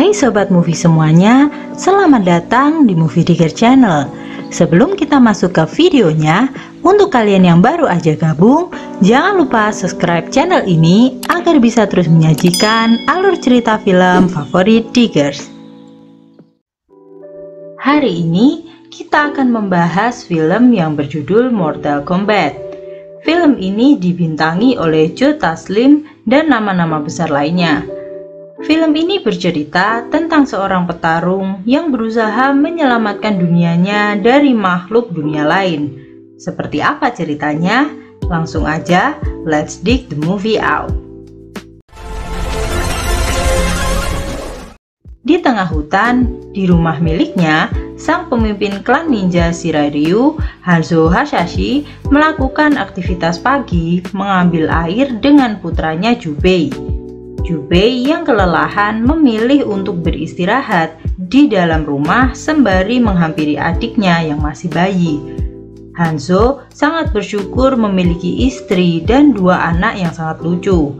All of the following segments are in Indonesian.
Hai Sobat Movie semuanya, selamat datang di Movie Digger Channel. Sebelum kita masuk ke videonya, untuk kalian yang baru aja gabung, jangan lupa subscribe channel ini agar bisa terus menyajikan alur cerita film favorit Diggers. Hari ini kita akan membahas film yang berjudul Mortal Kombat. Film ini dibintangi oleh Joe Taslim dan nama-nama besar lainnya. Film ini bercerita tentang seorang petarung yang berusaha menyelamatkan dunianya dari makhluk dunia lain. Seperti apa ceritanya? Langsung aja, let's dig the movie out. Di tengah hutan, di rumah miliknya, sang pemimpin klan ninja Shirai Ryu, Hanzo Hasashi, melakukan aktivitas pagi mengambil air dengan putranya Jubei. Jubei yang kelelahan memilih untuk beristirahat di dalam rumah sembari menghampiri adiknya yang masih bayi. Hanzo sangat bersyukur memiliki istri dan dua anak yang sangat lucu.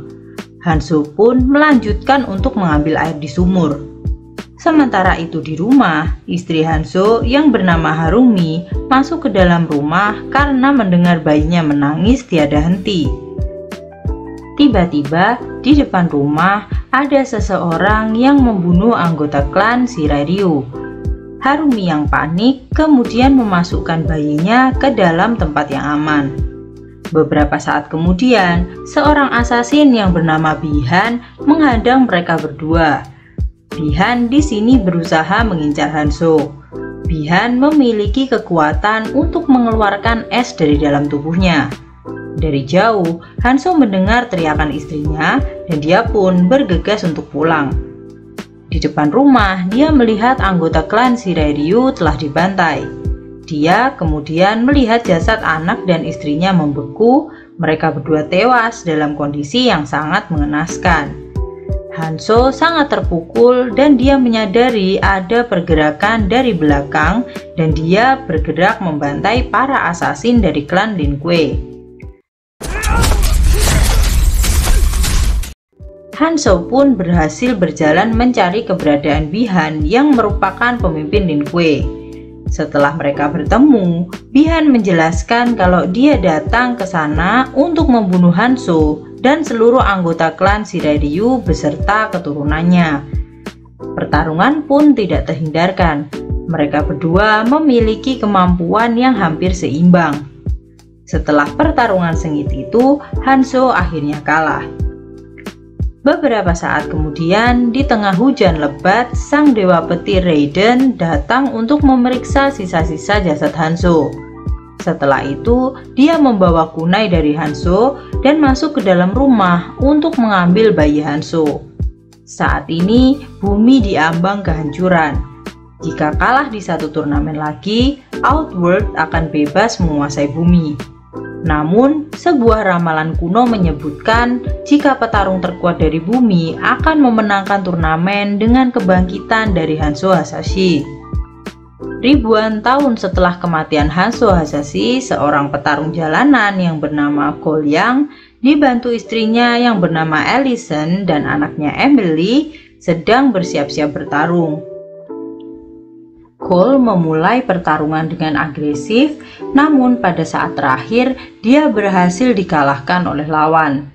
Hanzo pun melanjutkan untuk mengambil air di sumur. Sementara itu di rumah, istri Hanzo yang bernama Harumi masuk ke dalam rumah karena mendengar bayinya menangis tiada henti. Tiba-tiba di depan rumah ada seseorang yang membunuh anggota klan Shirai Ryu. Harumi yang panik kemudian memasukkan bayinya ke dalam tempat yang aman. Beberapa saat kemudian, seorang asasin yang bernama Bihan menghadang mereka berdua. Bihan di sini berusaha mengincar Hanzo. Bihan memiliki kekuatan untuk mengeluarkan es dari dalam tubuhnya. Dari jauh, Hanzo mendengar teriakan istrinya dan dia pun bergegas untuk pulang. Di depan rumah, dia melihat anggota klan Shirai Ryu telah dibantai. Dia kemudian melihat jasad anak dan istrinya membeku, mereka berdua tewas dalam kondisi yang sangat mengenaskan. Hanzo sangat terpukul dan dia menyadari ada pergerakan dari belakang dan dia bergerak membantai para asasin dari klan Lin Kuei. Hanzo pun berhasil berjalan mencari keberadaan Bihan yang merupakan pemimpin Lin Kuei. Setelah mereka bertemu, Bihan menjelaskan kalau dia datang ke sana untuk membunuh Hanzo dan seluruh anggota klan Shirai Ryu beserta keturunannya. Pertarungan pun tidak terhindarkan. Mereka berdua memiliki kemampuan yang hampir seimbang. Setelah pertarungan sengit itu, Hanzo akhirnya kalah. Beberapa saat kemudian, di tengah hujan lebat, sang dewa petir Raiden datang untuk memeriksa sisa-sisa jasad Hanzo. Setelah itu, dia membawa kunai dari Hanzo dan masuk ke dalam rumah untuk mengambil bayi Hanzo. Saat ini, bumi diambang kehancuran. Jika kalah di satu turnamen lagi, Outworld akan bebas menguasai bumi. Namun, sebuah ramalan kuno menyebutkan jika petarung terkuat dari bumi akan memenangkan turnamen dengan kebangkitan dari Hanzo Hasashi. Ribuan tahun setelah kematian Hanzo Hasashi, seorang petarung jalanan yang bernama Cole Yang dibantu istrinya yang bernama Allison dan anaknya Emily sedang bersiap-siap bertarung. Cole memulai pertarungan dengan agresif, namun pada saat terakhir dia berhasil dikalahkan oleh lawan.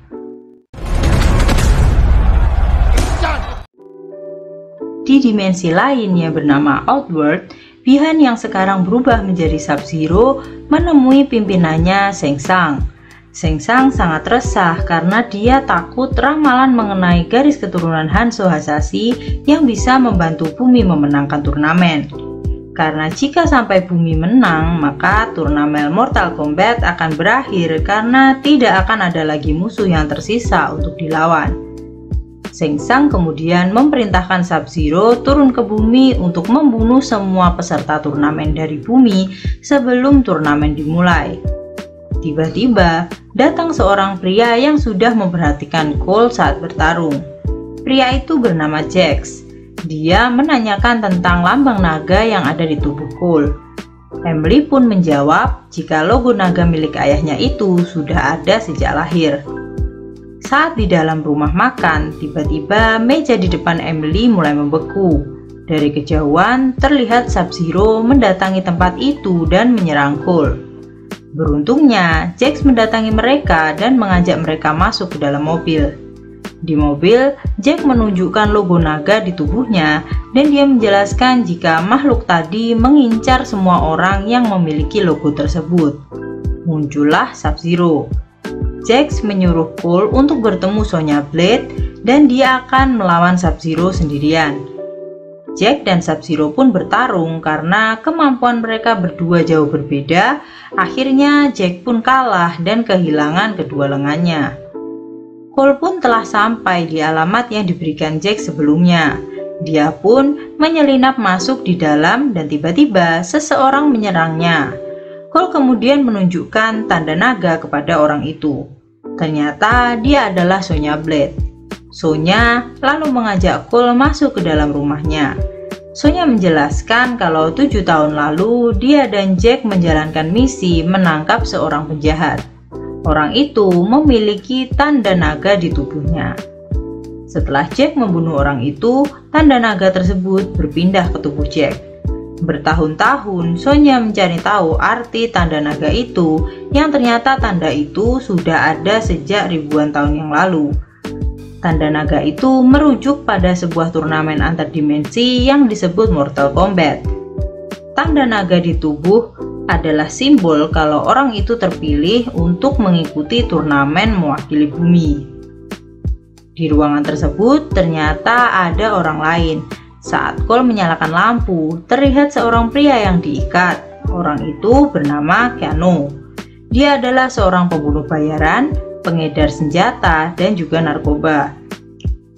Di dimensi lain yang bernama Outworld, Bihan yang sekarang berubah menjadi Sub-Zero menemui pimpinannya Shang Tsung. Shang Tsung sangat resah karena dia takut ramalan mengenai garis keturunan Hanzo Hasashi yang bisa membantu bumi memenangkan turnamen. Karena jika sampai bumi menang, maka turnamen Mortal Kombat akan berakhir karena tidak akan ada lagi musuh yang tersisa untuk dilawan. Shang Tsung kemudian memerintahkan Sub-Zero turun ke bumi untuk membunuh semua peserta turnamen dari bumi sebelum turnamen dimulai. Tiba-tiba, datang seorang pria yang sudah memperhatikan Cole saat bertarung. Pria itu bernama Jax. Dia menanyakan tentang lambang naga yang ada di tubuh Cole. Emily pun menjawab jika logo naga milik ayahnya itu sudah ada sejak lahir. Saat di dalam rumah makan, tiba-tiba meja di depan Emily mulai membeku. Dari kejauhan, terlihat Sub-Zero mendatangi tempat itu dan menyerang Cole. Beruntungnya, Jax mendatangi mereka dan mengajak mereka masuk ke dalam mobil. Di mobil, Jax menunjukkan logo naga di tubuhnya dan dia menjelaskan jika makhluk tadi mengincar semua orang yang memiliki logo tersebut. Muncullah Sub-Zero. Jax menyuruh Cole untuk bertemu Sonya Blade dan dia akan melawan Sub-Zero sendirian. Jax dan Sub-Zero pun bertarung karena kemampuan mereka berdua jauh berbeda. Akhirnya Jax pun kalah dan kehilangan kedua lengannya. Cole pun telah sampai di alamat yang diberikan Jax sebelumnya. Dia pun menyelinap masuk di dalam dan tiba-tiba seseorang menyerangnya. Cole kemudian menunjukkan tanda naga kepada orang itu. Ternyata dia adalah Sonya Blade. Sonya lalu mengajak Cole masuk ke dalam rumahnya. Sonya menjelaskan kalau 7 tahun lalu dia dan Jax menjalankan misi menangkap seorang penjahat. Orang itu memiliki tanda naga di tubuhnya. Setelah Jax membunuh orang itu, tanda naga tersebut berpindah ke tubuh Jax. Bertahun-tahun Sonya mencari tahu arti tanda naga itu, yang ternyata tanda itu sudah ada sejak ribuan tahun yang lalu. Tanda naga itu merujuk pada sebuah turnamen antar dimensi yang disebut Mortal Kombat. Tanda naga di tubuh adalah simbol kalau orang itu terpilih untuk mengikuti turnamen mewakili bumi. Di ruangan tersebut ternyata ada orang lain. Saat Cole menyalakan lampu, terlihat seorang pria yang diikat. Orang itu bernama Keanu. Dia adalah seorang pembunuh bayaran, pengedar senjata, dan juga narkoba.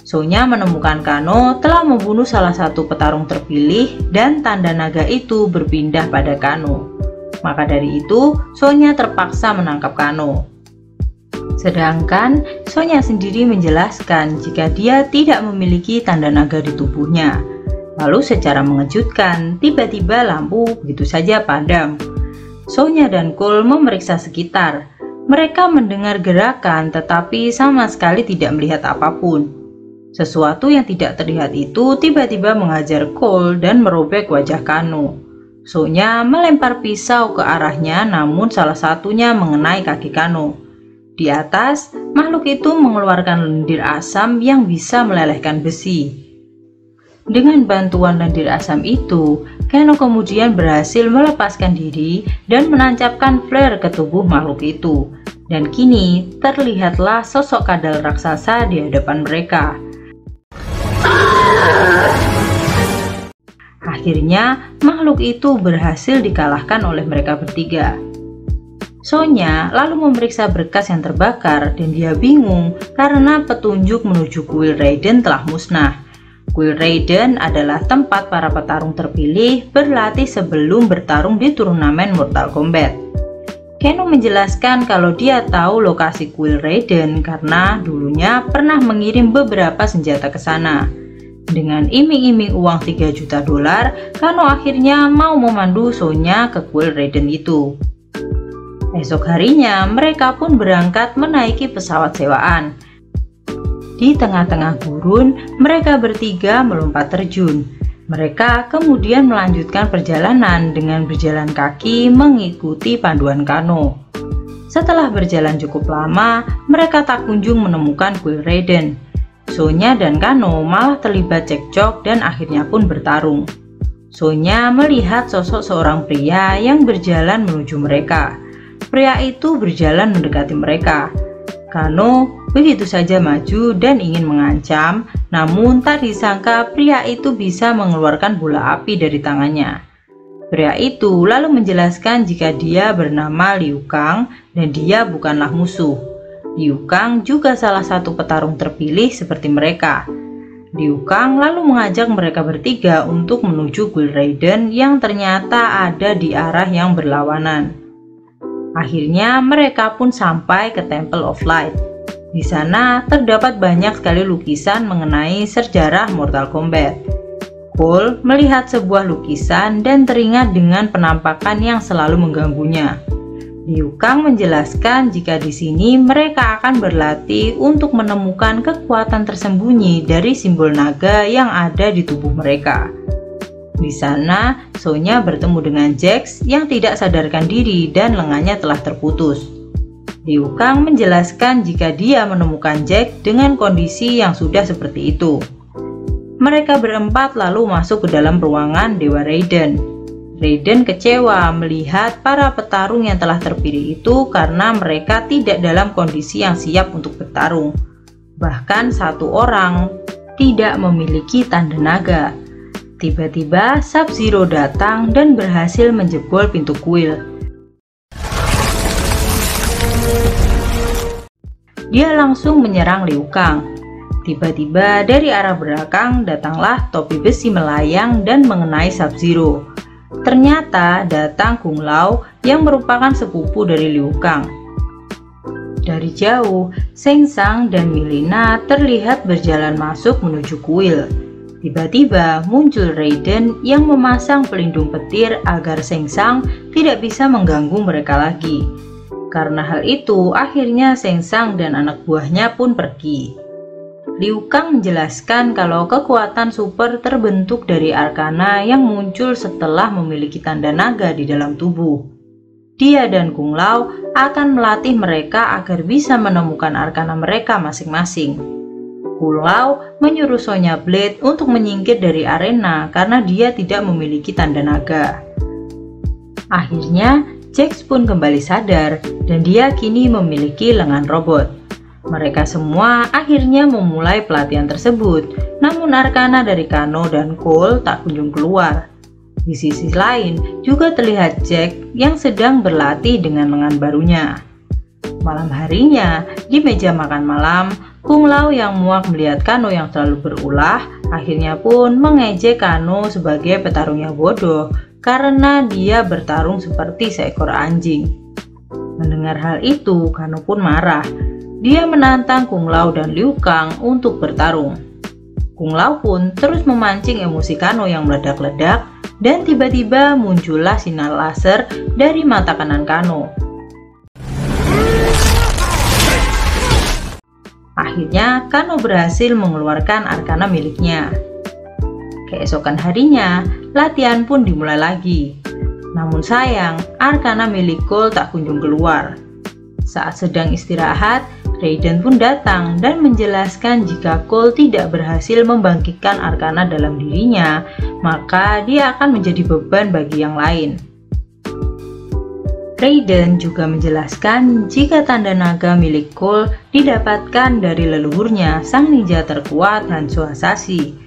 Sonya menemukan Kano telah membunuh salah satu petarung terpilih dan tanda naga itu berpindah pada Kano. Maka dari itu, Sonya terpaksa menangkap Kano. Sedangkan Sonya sendiri menjelaskan jika dia tidak memiliki tanda naga di tubuhnya. Lalu secara mengejutkan, tiba-tiba lampu begitu saja padam. Sonya dan Cole memeriksa sekitar. Mereka mendengar gerakan tetapi sama sekali tidak melihat apapun. Sesuatu yang tidak terlihat itu tiba-tiba menghajar Cole dan merobek wajah Kano. Sonya melempar pisau ke arahnya namun salah satunya mengenai kaki Kano. Di atas, makhluk itu mengeluarkan lendir asam yang bisa melelehkan besi. Dengan bantuan lendir asam itu, Kano kemudian berhasil melepaskan diri dan menancapkan flare ke tubuh makhluk itu. Dan kini terlihatlah sosok kadal raksasa di hadapan mereka. Akhirnya, makhluk itu berhasil dikalahkan oleh mereka bertiga. Sonya lalu memeriksa berkas yang terbakar dan dia bingung karena petunjuk menuju kuil Raiden telah musnah. Kuil Raiden adalah tempat para petarung terpilih berlatih sebelum bertarung di turnamen Mortal Kombat. Kano menjelaskan kalau dia tahu lokasi kuil Raiden karena dulunya pernah mengirim beberapa senjata ke sana. Dengan iming-iming uang 3 juta dolar, Kano akhirnya mau memandu Sonya ke kuil Raiden itu. Esok harinya, mereka pun berangkat menaiki pesawat sewaan. Di tengah-tengah gurun, mereka bertiga melompat terjun. Mereka kemudian melanjutkan perjalanan dengan berjalan kaki mengikuti panduan Kano. Setelah berjalan cukup lama, mereka tak kunjung menemukan kuil Raiden. Sonya dan Kano malah terlibat cekcok dan akhirnya pun bertarung. Sonya melihat sosok seorang pria yang berjalan menuju mereka. Pria itu berjalan mendekati mereka. Kano begitu saja maju dan ingin mengancam, namun tak disangka pria itu bisa mengeluarkan bola api dari tangannya. Pria itu lalu menjelaskan jika dia bernama Liu Kang dan dia bukanlah musuh. Liu Kang juga salah satu petarung terpilih seperti mereka. Liu Kang lalu mengajak mereka bertiga untuk menuju kuil Raiden yang ternyata ada di arah yang berlawanan. Akhirnya mereka pun sampai ke Temple of Light. Di sana terdapat banyak sekali lukisan mengenai sejarah Mortal Kombat. Cole melihat sebuah lukisan dan teringat dengan penampakan yang selalu mengganggunya. Liu Kang menjelaskan jika di sini mereka akan berlatih untuk menemukan kekuatan tersembunyi dari simbol naga yang ada di tubuh mereka. Di sana, Sonya bertemu dengan Jax yang tidak sadarkan diri dan lengannya telah terputus. Liu Kang menjelaskan jika dia menemukan Jax dengan kondisi yang sudah seperti itu. Mereka berempat lalu masuk ke dalam ruangan Dewa Raiden. Raiden kecewa melihat para petarung yang telah terpilih itu karena mereka tidak dalam kondisi yang siap untuk bertarung. Bahkan satu orang tidak memiliki tanda naga. Tiba-tiba Sub-Zero datang dan berhasil menjebol pintu kuil. Dia langsung menyerang Liu Kang. Tiba-tiba dari arah belakang datanglah topi besi melayang dan mengenai Sub-Zero. Ternyata datang Kung Lao yang merupakan sepupu dari Liu Kang. Dari jauh, Shang Tsung dan Mileena terlihat berjalan masuk menuju kuil. Tiba-tiba muncul Raiden yang memasang pelindung petir agar Shang Tsung tidak bisa mengganggu mereka lagi. Karena hal itu, akhirnya Shang Tsung dan anak buahnya pun pergi. Liu Kang menjelaskan kalau kekuatan super terbentuk dari arkana yang muncul setelah memiliki tanda naga di dalam tubuh. Dia dan Kung Lao akan melatih mereka agar bisa menemukan arkana mereka masing-masing. Kung Lao menyuruh Sonya Blade untuk menyingkir dari arena karena dia tidak memiliki tanda naga. Akhirnya, Jax pun kembali sadar dan dia kini memiliki lengan robot. Mereka semua akhirnya memulai pelatihan tersebut, namun arkana dari Kano dan Cole tak kunjung keluar. Di sisi lain, juga terlihat Jack yang sedang berlatih dengan lengan barunya. Malam harinya, di meja makan malam, Kung Lao yang muak melihat Kano yang selalu berulah, akhirnya pun mengejek Kano sebagai petarung yang bodoh karena dia bertarung seperti seekor anjing. Mendengar hal itu, Kano pun marah. Dia menantang Kung Lao dan Liu Kang untuk bertarung. Kung Lao pun terus memancing emosi Kano yang meledak-ledak dan tiba-tiba muncullah sinar laser dari mata kanan Kano. Akhirnya Kano berhasil mengeluarkan arkana miliknya. Keesokan harinya, latihan pun dimulai lagi. Namun sayang, arkana milik Cole tak kunjung keluar. Saat sedang istirahat, Raiden pun datang dan menjelaskan jika Cole tidak berhasil membangkitkan arkana dalam dirinya, maka dia akan menjadi beban bagi yang lain. Raiden juga menjelaskan jika tanda naga milik Cole didapatkan dari leluhurnya sang ninja terkuat Hanzo Hasashi.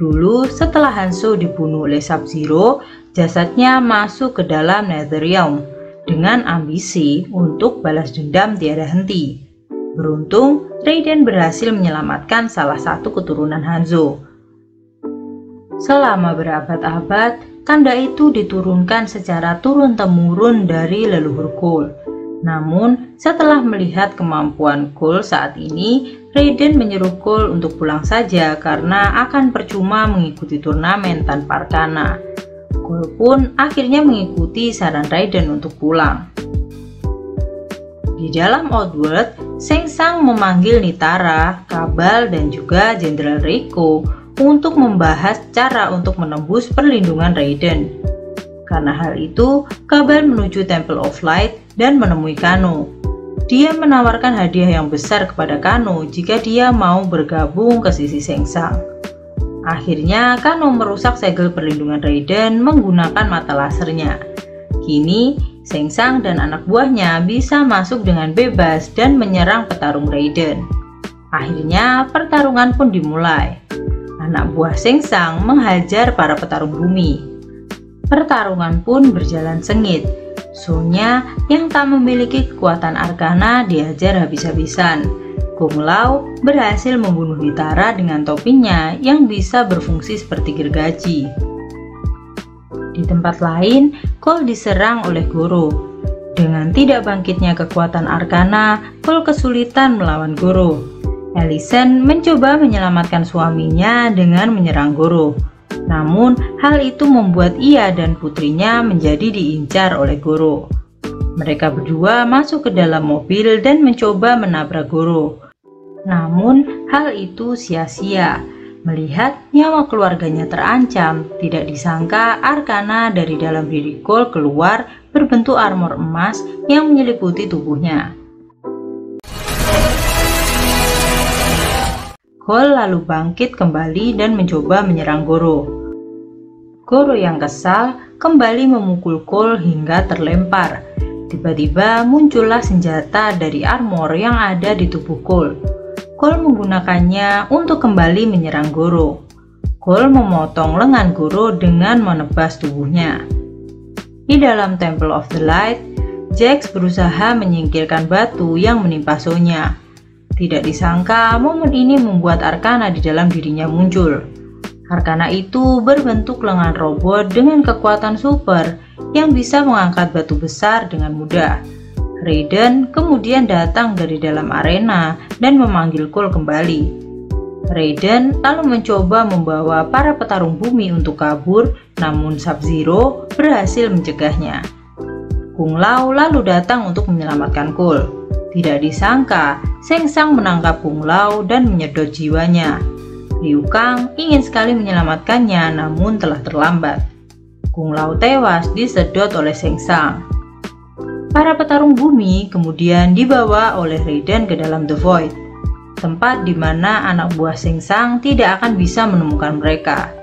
Dulu setelah Hanzo dibunuh oleh Sub-Zero, jasadnya masuk ke dalam Netherrealm dengan ambisi untuk balas dendam tiada henti. Beruntung, Raiden berhasil menyelamatkan salah satu keturunan Hanzo. Selama berabad-abad, tanda itu diturunkan secara turun-temurun dari leluhur Cole. Namun, setelah melihat kemampuan Cole saat ini, Raiden menyuruh Cole untuk pulang saja karena akan percuma mengikuti turnamen tanpa arkana. Cole pun akhirnya mengikuti saran Raiden untuk pulang. Di dalam Outworld, Shang Tsung memanggil Nitara, Kabal, dan juga Jenderal Reiko untuk membahas cara untuk menembus perlindungan Raiden. Karena hal itu, Kabal menuju Temple of Light dan menemui Kano. Dia menawarkan hadiah yang besar kepada Kano jika dia mau bergabung ke sisi Shang Tsung. Akhirnya, Kano merusak segel perlindungan Raiden menggunakan mata lasernya. Kini, Shang Tsung dan anak buahnya bisa masuk dengan bebas dan menyerang petarung Raiden. Akhirnya, pertarungan pun dimulai. Anak buah Shang Tsung menghajar para petarung bumi. Pertarungan pun berjalan sengit. Sonya yang tak memiliki kekuatan arkana dihajar habis-habisan. Kung Lao berhasil membunuh Nitara dengan topinya yang bisa berfungsi seperti gergaji. Di tempat lain, Cole diserang oleh Goro. Dengan tidak bangkitnya kekuatan arkana, Cole kesulitan melawan Goro. Alicent mencoba menyelamatkan suaminya dengan menyerang Goro. Namun, hal itu membuat ia dan putrinya menjadi diincar oleh Goro. Mereka berdua masuk ke dalam mobil dan mencoba menabrak Goro. Namun, hal itu sia-sia. Melihat nyawa keluarganya terancam, tidak disangka Arcana dari dalam diri Cole keluar berbentuk armor emas yang menyeliputi tubuhnya. Cole lalu bangkit kembali dan mencoba menyerang Goro. Goro yang kesal kembali memukul Cole hingga terlempar. Tiba-tiba muncullah senjata dari armor yang ada di tubuh Cole. Cole menggunakannya untuk kembali menyerang Goro. Cole memotong lengan Goro dengan menebas tubuhnya. Di dalam Temple of the Light, Jax berusaha menyingkirkan batu yang menimpa Sonya. Tidak disangka momen ini membuat Arcana di dalam dirinya muncul. Arcana itu berbentuk lengan robot dengan kekuatan super yang bisa mengangkat batu besar dengan mudah. Raiden kemudian datang dari dalam arena dan memanggil Cole kembali. Raiden lalu mencoba membawa para petarung bumi untuk kabur, namun Sub-Zero berhasil mencegahnya. Kung Lao lalu datang untuk menyelamatkan Cole. Tidak disangka, Shang Tsung menangkap Kung Lao dan menyedot jiwanya. Liu Kang ingin sekali menyelamatkannya, namun telah terlambat. Kung Lao tewas disedot oleh Shang Tsung. Para petarung bumi kemudian dibawa oleh Raiden ke dalam The Void, tempat di mana anak buah Shang Tsung tidak akan bisa menemukan mereka.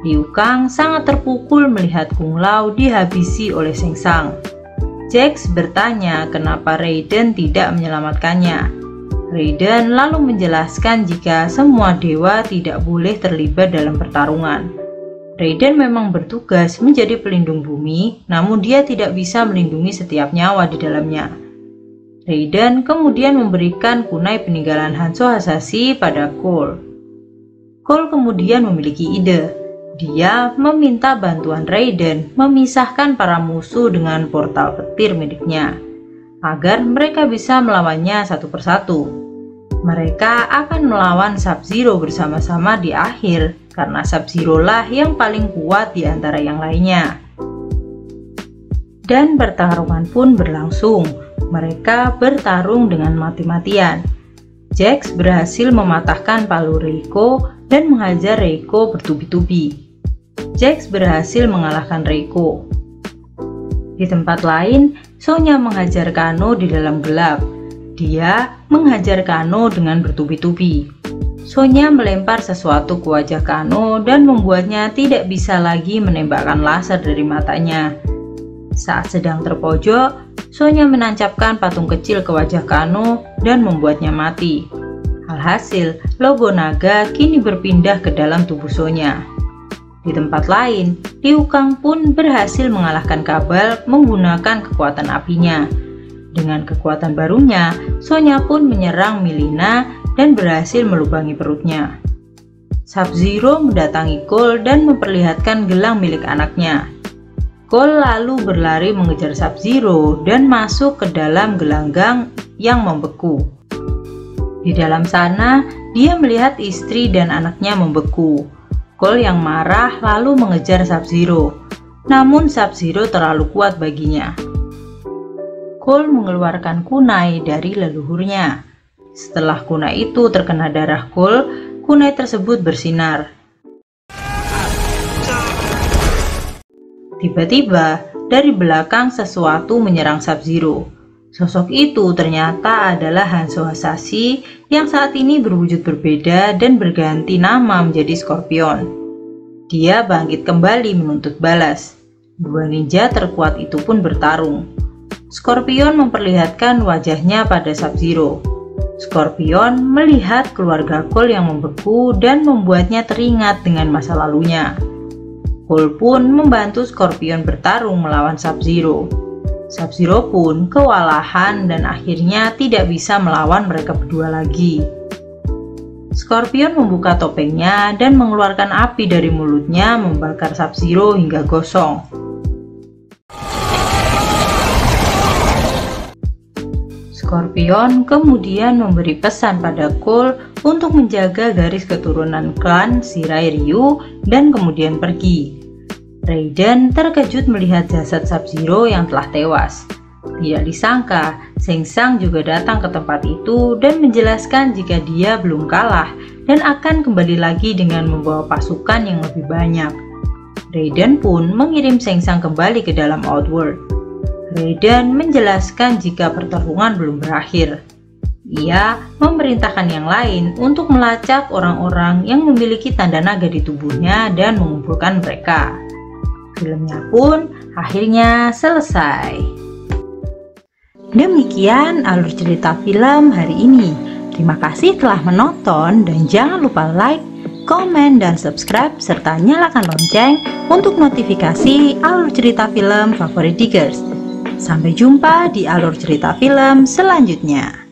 Liu Kang sangat terpukul melihat Kung Lao dihabisi oleh Shang Tsung. Jax bertanya kenapa Raiden tidak menyelamatkannya. Raiden lalu menjelaskan jika semua dewa tidak boleh terlibat dalam pertarungan. Raiden memang bertugas menjadi pelindung bumi, namun dia tidak bisa melindungi setiap nyawa di dalamnya. Raiden kemudian memberikan kunai peninggalan Hanzo Hasashi pada Cole. Cole kemudian memiliki ide. Dia meminta bantuan Raiden memisahkan para musuh dengan portal petir miliknya, agar mereka bisa melawannya satu persatu. Mereka akan melawan Sub-Zero bersama-sama di akhir, karena Sub-Zero lah yang paling kuat di antara yang lainnya. Dan pertarungan pun berlangsung. Mereka bertarung dengan mati-matian. Jax berhasil mematahkan palu Reiko dan menghajar Reiko bertubi-tubi. Jax berhasil mengalahkan Reiko. Di tempat lain, Sonya menghajar Kano di dalam gelap. Dia menghajar Kano dengan bertubi-tubi. Sonya melempar sesuatu ke wajah Kano dan membuatnya tidak bisa lagi menembakkan laser dari matanya. Saat sedang terpojok, Sonya menancapkan patung kecil ke wajah Kano dan membuatnya mati. Alhasil, logo naga kini berpindah ke dalam tubuh Sonya. Di tempat lain, Liu Kang pun berhasil mengalahkan Kabal menggunakan kekuatan apinya. Dengan kekuatan barunya, Sonya pun menyerang Mileena dan berhasil melubangi perutnya. Sub-Zero mendatangi Cole dan memperlihatkan gelang milik anaknya. Cole lalu berlari mengejar Sub-Zero dan masuk ke dalam gelanggang yang membeku. Di dalam sana, dia melihat istri dan anaknya membeku. Cole yang marah lalu mengejar Sub-Zero, namun Sub-Zero terlalu kuat baginya. Cole mengeluarkan kunai dari leluhurnya. Setelah kunai itu terkena darah Cole, kunai tersebut bersinar. Tiba-tiba, dari belakang sesuatu menyerang Sub-Zero. Sosok itu ternyata adalah Hanzo Hasashi yang saat ini berwujud berbeda dan berganti nama menjadi Scorpion. Dia bangkit kembali menuntut balas. Dua ninja terkuat itu pun bertarung. Scorpion memperlihatkan wajahnya pada Sub-Zero. Scorpion melihat keluarga Cole yang membeku dan membuatnya teringat dengan masa lalunya. Cole pun membantu Scorpion bertarung melawan Sub-Zero. Sub-Zero pun kewalahan dan akhirnya tidak bisa melawan mereka berdua lagi. Scorpion membuka topengnya dan mengeluarkan api dari mulutnya membakar Sub-Zero hingga gosong. Scorpion kemudian memberi pesan pada Cole untuk menjaga garis keturunan klan Shirai Ryu dan kemudian pergi. Raiden terkejut melihat jasad Sub-Zero yang telah tewas. Tidak disangka, Sheng Tsang juga datang ke tempat itu dan menjelaskan jika dia belum kalah dan akan kembali lagi dengan membawa pasukan yang lebih banyak. Raiden pun mengirim Sheng Tsang kembali ke dalam Outworld. Raiden menjelaskan jika pertarungan belum berakhir. Ia memerintahkan yang lain untuk melacak orang-orang yang memiliki tanda naga di tubuhnya dan mengumpulkan mereka. Filmnya pun akhirnya selesai. Demikian alur cerita film hari ini. Terima kasih telah menonton dan jangan lupa like, komen, dan subscribe serta nyalakan lonceng untuk notifikasi alur cerita film favorit Diggers. Sampai jumpa di alur cerita film selanjutnya.